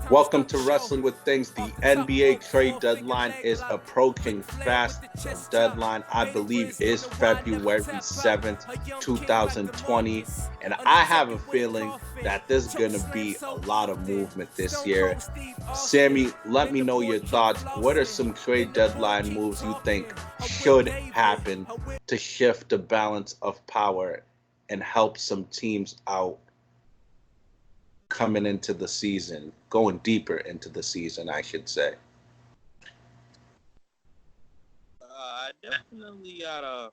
Welcome to Wrestling with Things. The NBA trade deadline is approaching fast. The deadline, I believe, is February 7th, 2020. And I have a feeling that there's going to be a lot of movement this year. Sammy, let me know your thoughts. What are some trade deadline moves you think should happen to shift the balance of power and help some teams out coming into the season, going deeper into the season, I should say? I definitely got a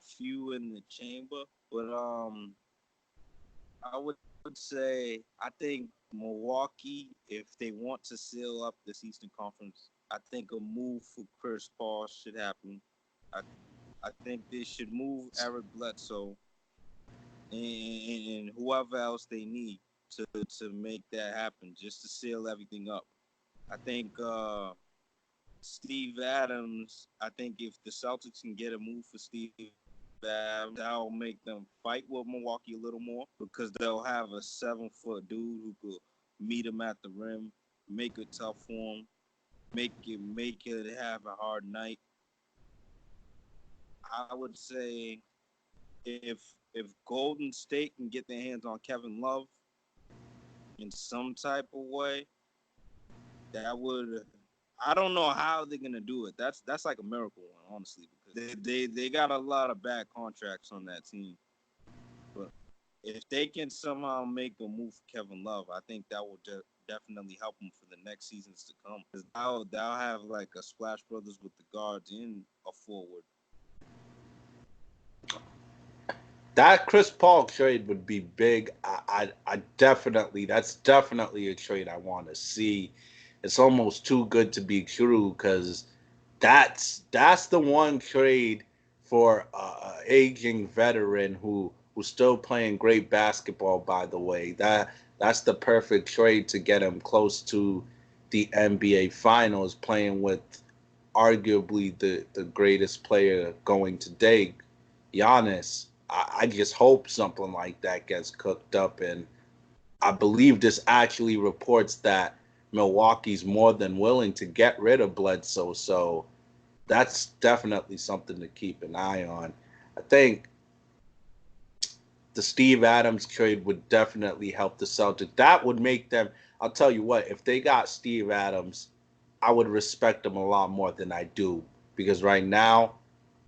few in the chamber, but I would say I think Milwaukee, if they want to seal up this Eastern Conference, I think a move for Chris Paul should happen. I I think they should move Eric Bledsoe and whoever else they need to make that happen, just to seal everything up. I think Steve Adams. I think if the Celtics can get a move for Steve Adams, that'll make them fight with Milwaukee a little more because they'll have a 7 foot dude who could meet him at the rim, make it tough for him, make it have a hard night. I would say if if Golden State can get their hands on Kevin Love in some type of way, that would. I don't know how they're gonna do it. That's like a miracle one, honestly, because they got a lot of bad contracts on that team. But if they can somehow make a move for Kevin Love, I think that will definitely help them for the next seasons to come. Because they'll have like a Splash Brothers with the guards and a forward. That Chris Paul trade would be big. I definitely, that's definitely a trade I want to see. It's almost too good to be true because that's the one trade for a aging veteran who's still playing great basketball. By the way, that's the perfect trade to get him close to the NBA Finals, playing with arguably the greatest player going today, Giannis. I just hope something like that gets cooked up, and I believe this actually reports that Milwaukee's more than willing to get rid of Bledsoe. So that's definitely something to keep an eye on. I think the Steve Adams trade would definitely help the Celtics. That would make them. I'll tell you what. If they got Steve Adams, I would respect them a lot more than I do because right now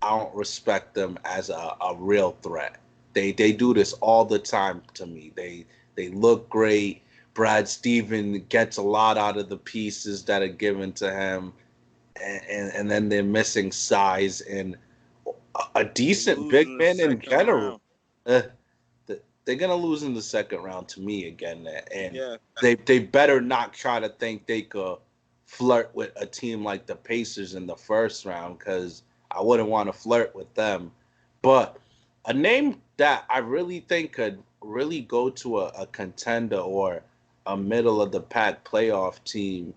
I don't respect them as a real threat. They do this all the time to me. They look great. Brad Steven gets a lot out of the pieces that are given to him, and then they're missing size and a They decent lose big in the man in second general. round. Uh, they're gonna lose in the second round to me again, and Yeah, they better not try to think they could flirt with a team like the Pacers in the first round because I wouldn't want to flirt with them. But a name that I really think could really go to a contender or a middle of the pack playoff team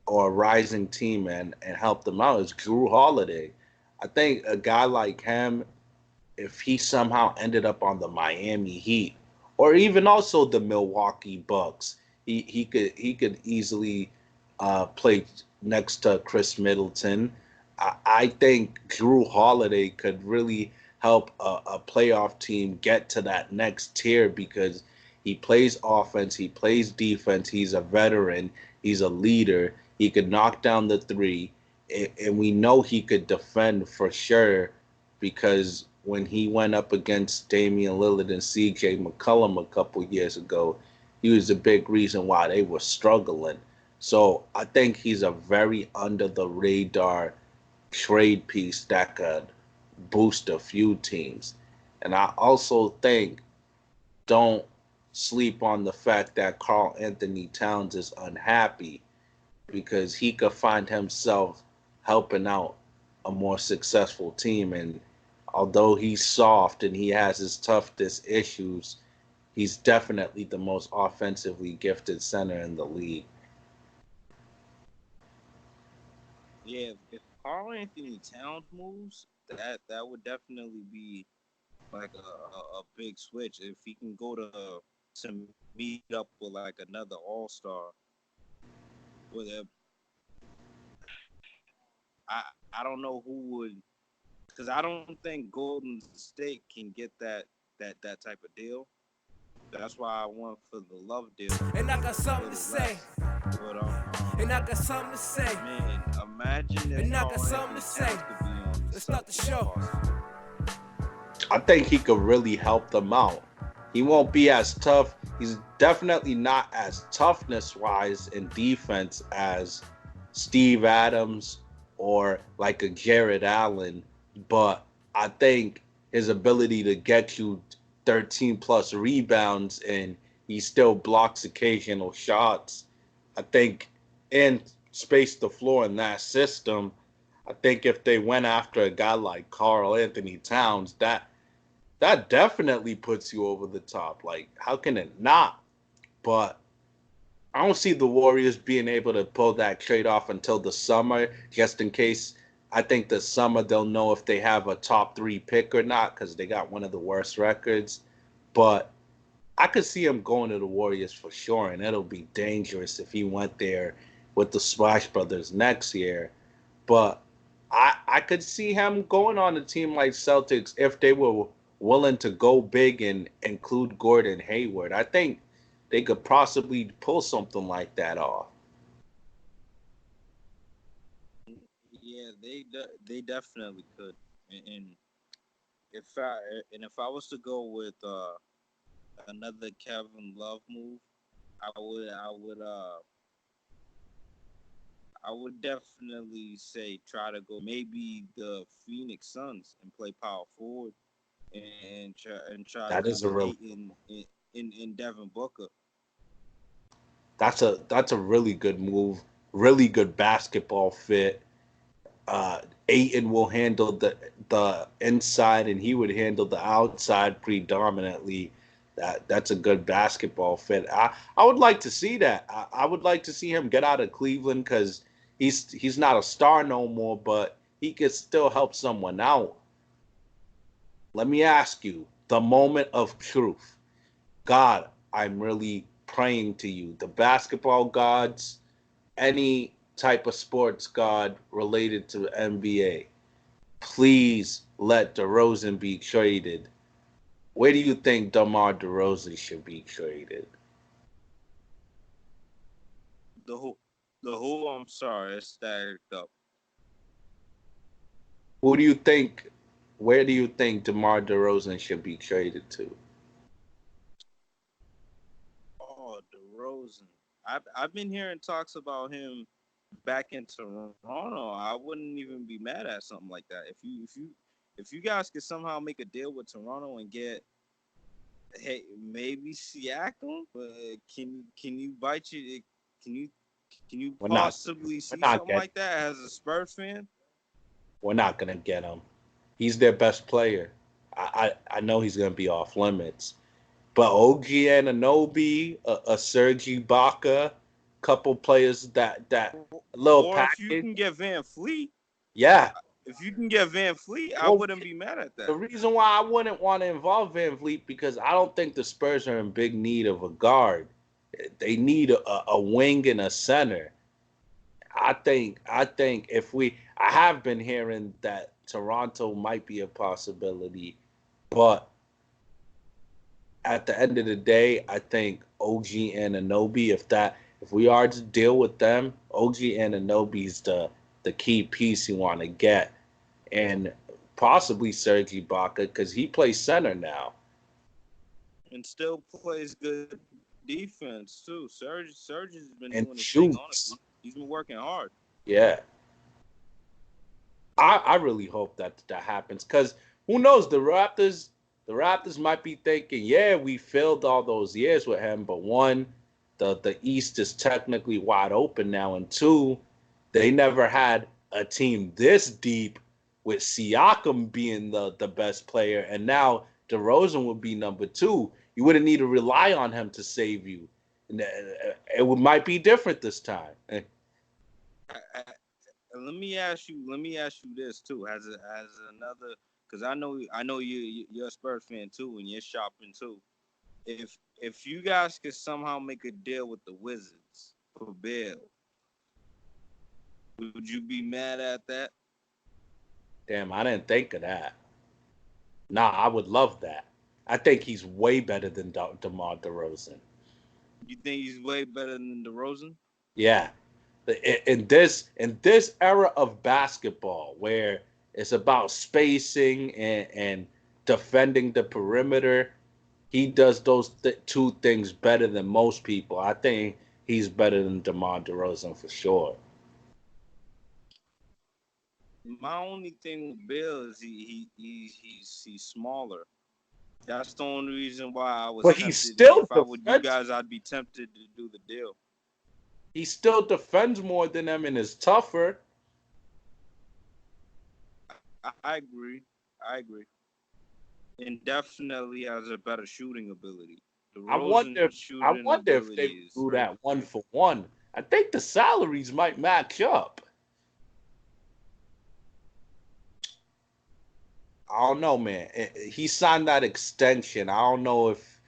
or a rising team and help them out is Drew Holiday. I think a guy like him, if he somehow ended up on the Miami Heat or even also the Milwaukee Bucks, he could easily play next to Chris Middleton. I think Drew Holiday could really help a playoff team get to that next tier because he plays offense, he plays defense, he's a veteran, he's a leader, he could knock down the three, and we know he could defend for sure because when he went up against Damian Lillard and CJ McCollum a couple years ago, he was a big reason why they were struggling. So I think he's a very under the radar trade piece that could boost a few teams. And I also think don't sleep on the fact that Carl Anthony Towns is unhappy because he could find himself helping out a more successful team. And although he's soft and he has his toughness issues, he's definitely the most offensively gifted center in the league. yeah. If Carl Anthony Towns moves, that would definitely be like a big switch. If he can go to meet up with like another All Star, With I don't know who would, because I don't think Golden State can get that type of deal. That's why I went for the Love deal. And I got something to say. But And I got something to say. man, imagine if And I got Karl something Anthony to say. Towns could be on the Let's start the Celtics show. roster. I think he could really help them out. He won't be as tough. He's definitely not as toughness wise in defense as Steve Adams or like a Jared Allen. But I think his ability to get you 13 plus rebounds and he still blocks occasional shots, I think, and space the floor in that system. I think if they went after a guy like Karl Anthony Towns, that definitely puts you over the top. Like, how can it not? But I don't see the Warriors being able to pull that trade off until the summer, just in case. I think the summer they'll know if they have a top 3 pick or not because they got one of the worst records. But I could see him going to the Warriors for sure, and it'll be dangerous if he went there with the Splash Brothers next year. But I could see him going on a team like Celtics if they were willing to go big and include Gordon Hayward. I think they could possibly pull something like that off. Yeah, they definitely could. And if I if I was to go with another Kevin Love move, I would definitely say try to go maybe the Phoenix Suns and play power forward and try to That get is a real Ayton in Devin Booker. that's a really good move, really good basketball fit. Aiton will handle the inside and he would handle the outside predominantly. That's a good basketball fit. I would like to see that. I would like to see him get out of Cleveland because he's not a star no more, but he could still help someone out. Let me ask you the moment of truth. God, I'm really praying to you. The basketball gods, any type of sports god related to NBA, please let DeRozan be traded. Where do you think DeMar DeRozan should be traded? The who the who I'm sorry, it's stacked up. Who do you think? Where do you think DeMar DeRozan should be traded to? Oh, DeRozan. I've been hearing talks about him back in Toronto. I wouldn't even be mad at something like that. If you guys could somehow make a deal with Toronto and get maybe Siakam, but can you bite you can you can you We're not. possibly We're see not something getting. like that as a Spurs fan? We're not gonna get him. He's their best player. I know he's gonna be off limits. But OG Anunoby, a Serge Ibaka, couple players that little Or if you package. can get Van Fleet, Yeah. if you can get Van Fleet, I Well, wouldn't be mad at the that. reason why I wouldn't want to involve Van Vliet because I don't think the Spurs are in big need of a guard. They need a wing and a center. I think if I have been hearing that Toronto might be a possibility, but at the end of the day, I think OG and Anobi, if we are to deal with them, OG and Anobi's the key piece you want to get, and possibly Serge Ibaka because he plays center now And still plays good defense too. Serge has been and doing his thing. shoots. Honestly, he's been working hard. Yeah, I really hope that happens because who knows the Raptors might be thinking, yeah, we filled all those years with him, but one, the East is technically wide open now, and two, they never had a team this deep with Siakam being the best player, and now DeRozan would be number two. You wouldn't need to rely on him to save you. And might be different this time. And let me ask you this too, as another, because I know you're a Spurs fan too, and you're shopping too. If you guys could somehow make a deal with the Wizards for Bill, Would you be mad at that? Damn, I didn't think of that. Nah, I would love that. I think he's way better than DeMar DeRozan. You think he's way better than DeRozan? Yeah. In this era of basketball where it's about spacing and defending the perimeter, he does those two things better than most people. I think he's better than DeMar DeRozan for sure. My only thing with Bill is he's smaller. That's the only reason why I was But he's tempted. still If I would you defensive. guys, I'd be tempted to do the deal. He still defends more than them and is tougher. I agree. I agree. And definitely has a better shooting ability. The I wonder. Rosen I shooting wonder if they ability would is do crazy. that 1-for-1. I think the salaries might match up. I don't know, man. He signed that extension. I don't know if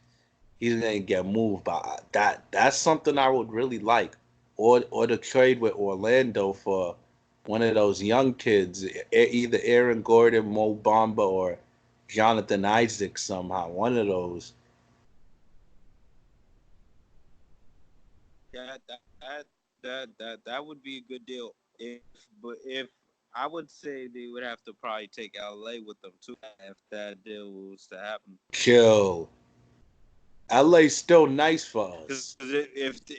he's gonna get moved, but that's something I would really like, or the trade with Orlando for one of those young kids, either Aaron Gordon, Mo Bamba, or Jonathan Isaac somehow. One of those. That would be a good deal. If I would say they would have to probably take LA with them too if that deal was to happen. Chill. LA's still nice for Because us.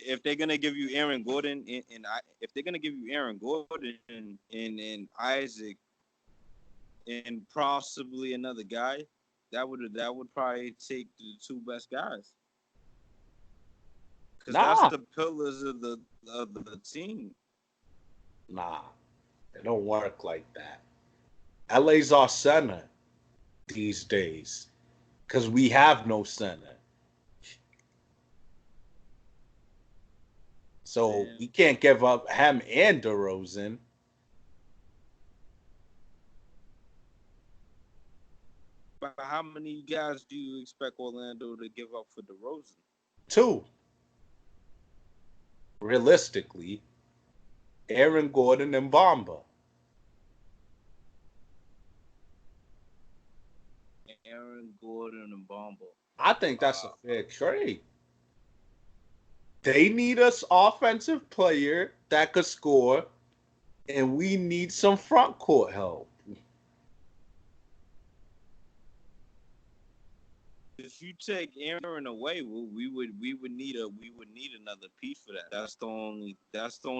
if they're gonna give you Aaron Gordon if they're gonna give you Aaron Gordon and Isaac and possibly another guy, that would probably take the two best guys. Because that's Nah, the pillars of the team. nah, it don't work like that. LA's our center these days because we have no center. So Man. we can't give up him and DeRozan. But how many guys do you expect Orlando to give up for DeRozan? Two, realistically, Aaron Gordon and Bamba. Aaron Gordon and Bombo. I think that's a fair trade. They need us offensive player that could score, and we need some front court help. If you take Aaron away, we would need another piece for that. That's the only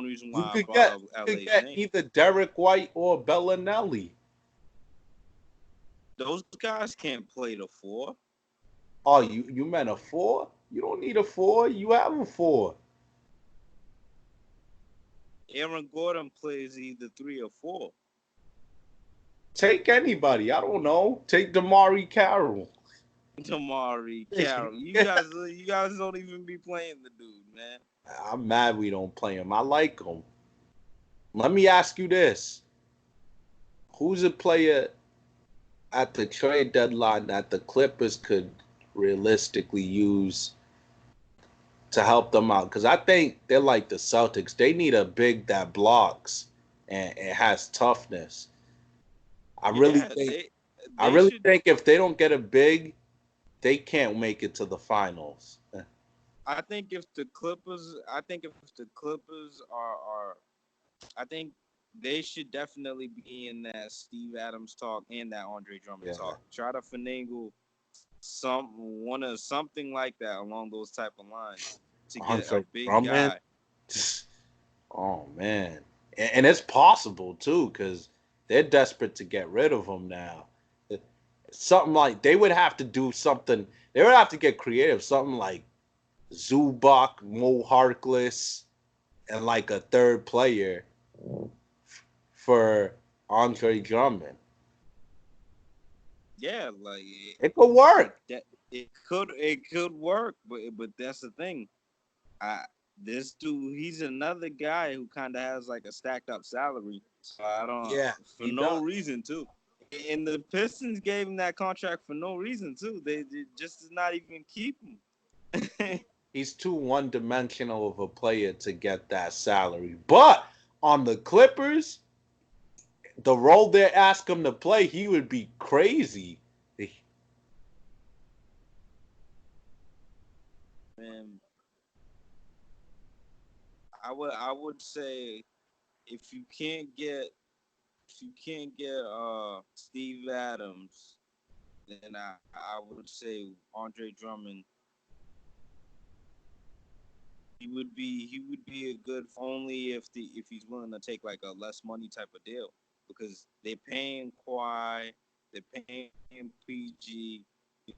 reason You why I could brought get up you could LA's get name. either Derek White or Bellinelli. Those guys can't play the four. Oh, you meant a four? You don't need a four. You have a four. Aaron Gordon plays either 3 or 4. Take anybody. I don't know. Take Damari Carroll. Damari Carroll, you guys don't even be playing the dude, man. I'm mad we don't play him. I like him. Let me ask you this: who's a player at the trade deadline that the Clippers could realistically use to help them out? Because I think they're like the Celtics. They need a big that blocks and has toughness. I really Yeah, think. they I they really should. think if they don't get a big, they can't make it to the finals. I think if the Clippers I think they should definitely be in that Steve Adams talk and that Andre Drummond Yeah. talk. Try to finagle something like that along those type of lines to get a Andre big Drummond. guy. Oh man, and it's possible too because they're desperate to get rid of him now. Something like they would have to do something. They would have to get creative. Something like Zubac, Mo Harkless, and like a third player for Andre Drummond. Yeah, like It could work. it could work, but that's the thing. I This dude, he's another guy who kind of has like a stacked up salary. So I don't Yeah, for he no does. reason too. And the Pistons gave him that contract for no reason too. They just did not even keep him. He's too one-dimensional of a player to get that salary. But On the Clippers, the role they ask him to play, he would be crazy. Man, I would say if you can't get Steve Adams, then I would say Andre Drummond. He would be a good only if he's willing to take like a less money type of deal because they paying Kawhi, they're paying PG.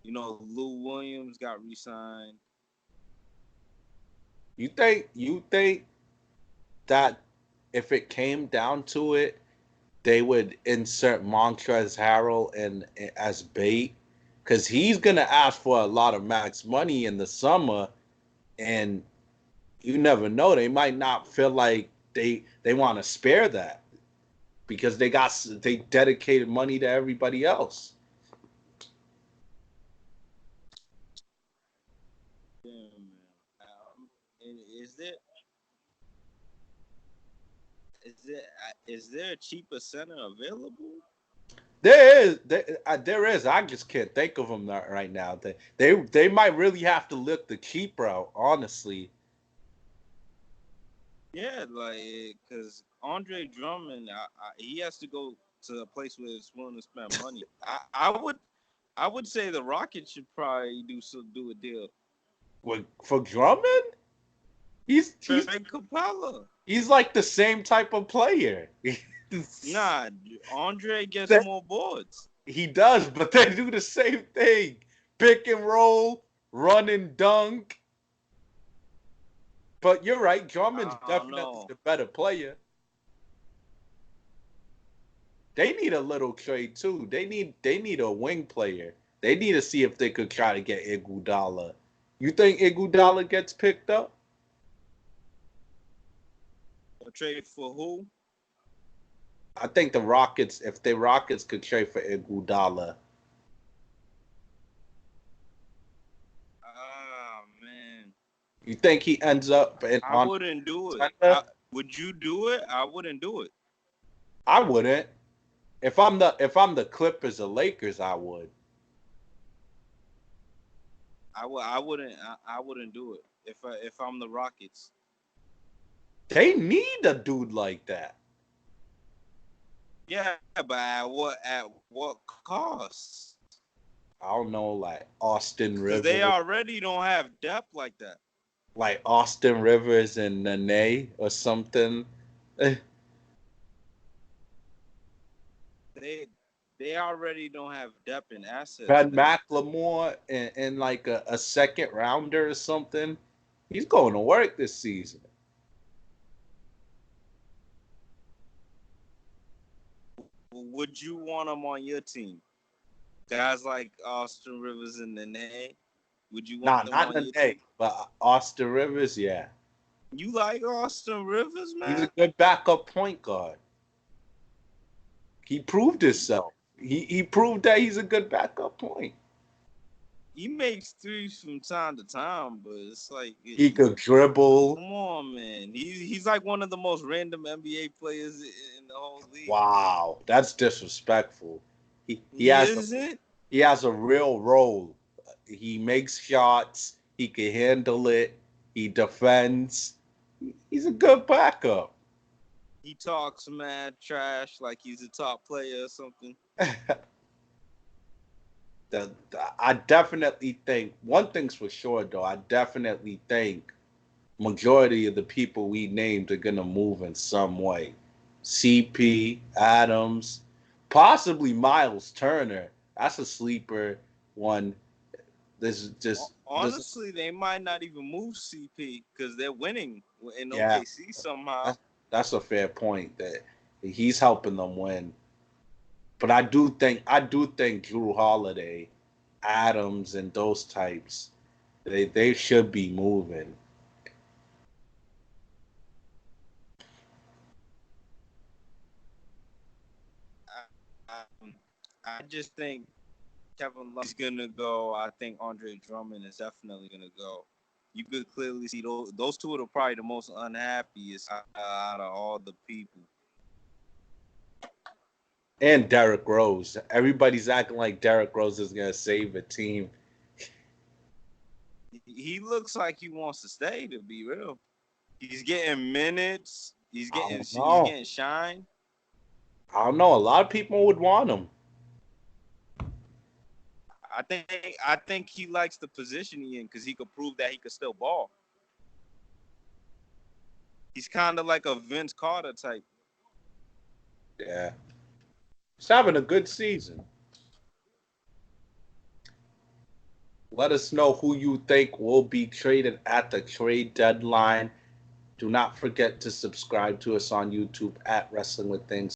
Lou Williams got re-signed. You think that if it came down to it, they would insert Montrezl Harrell in as bait because he's gonna ask for a lot of max money in the summer, and you never know. They might not feel like they want to spare that because they dedicated money to everybody else. Yeah, man. And is there a cheaper center available? There is. I just can't think of them right now. They might really have to look the cheap route, honestly. Yeah, like because Andre Drummond, he has to go to a place where it's willing to spend money. I would say the Rockets should probably do a deal. For Drummond, he's he's Trey Capella. he's like the same type of player. Nah, Andre gets That- more boards. he does, but they do the same thing: pick and roll, run and dunk. But you're right, Drummond's I don't definitely know. the better player. They need a little trade too. They need a wing player. They need to see if they could try to get Iguodala. You think Iguodala gets picked up? A trade for who? I think the Rockets, if the Rockets could trade for Iguodala, Ah man, you think he ends up I on wouldn't do it. center? Would you do it? I wouldn't do it. I wouldn't. If I'm the Clippers or Lakers, I would. I wouldn't do it if I'm the Rockets. They need a dude like that. Yeah, but at what cost? I don't know, like Austin Because they Rivers, already don't have depth like that. And Nene or something. Eh, They they already don't have depth in assets, Ben man. McLemore and like a second rounder or something. He's going to work this season. Would you want them on your team? Guys like Austin Rivers and Nene. Would you Nah, want them not on your Nene, team? but Austin Rivers, yeah. You like Austin Rivers, He's a man? good backup point guard. He proved himself. He proved that he's a good backup point. He makes threes from time to time, but it's like, He could dribble. come on, man. He's like one of the most random NBA players in the whole league. Wow, that's disrespectful. He He has a isn't. he has a real role. He makes shots. He can handle it. He defends. He's a good backup. He talks mad trash like he's a top player or something. I definitely think one thing's for sure though. I definitely think majority of the people we named are gonna move in some way. CP, Adams, possibly Miles Turner. That's a sleeper one. This is just this. Honestly, they might not even move CP because they're winning in Yeah, OKC somehow. that's a fair point that he's helping them win. But I do think Drew Holiday, Adams, and those types they should be moving. I, I just think Kevin Love's gonna go. I think Andre Drummond is definitely gonna go. you could clearly see those two are probably the most unhappiest out of all the people. And Derrick Rose. Everybody's acting like Derrick Rose is gonna save a team. He looks like he wants to stay. To be real, he's getting minutes. He's getting shine. I don't know. A lot of people would want him. I think he likes the position he in because he could prove that he could still ball. He's kind of like a Vince Carter type. Yeah. He's having a good season. Let us know who you think will be traded at the trade deadline. Do not forget to subscribe to us on YouTube at Wrestling with Things.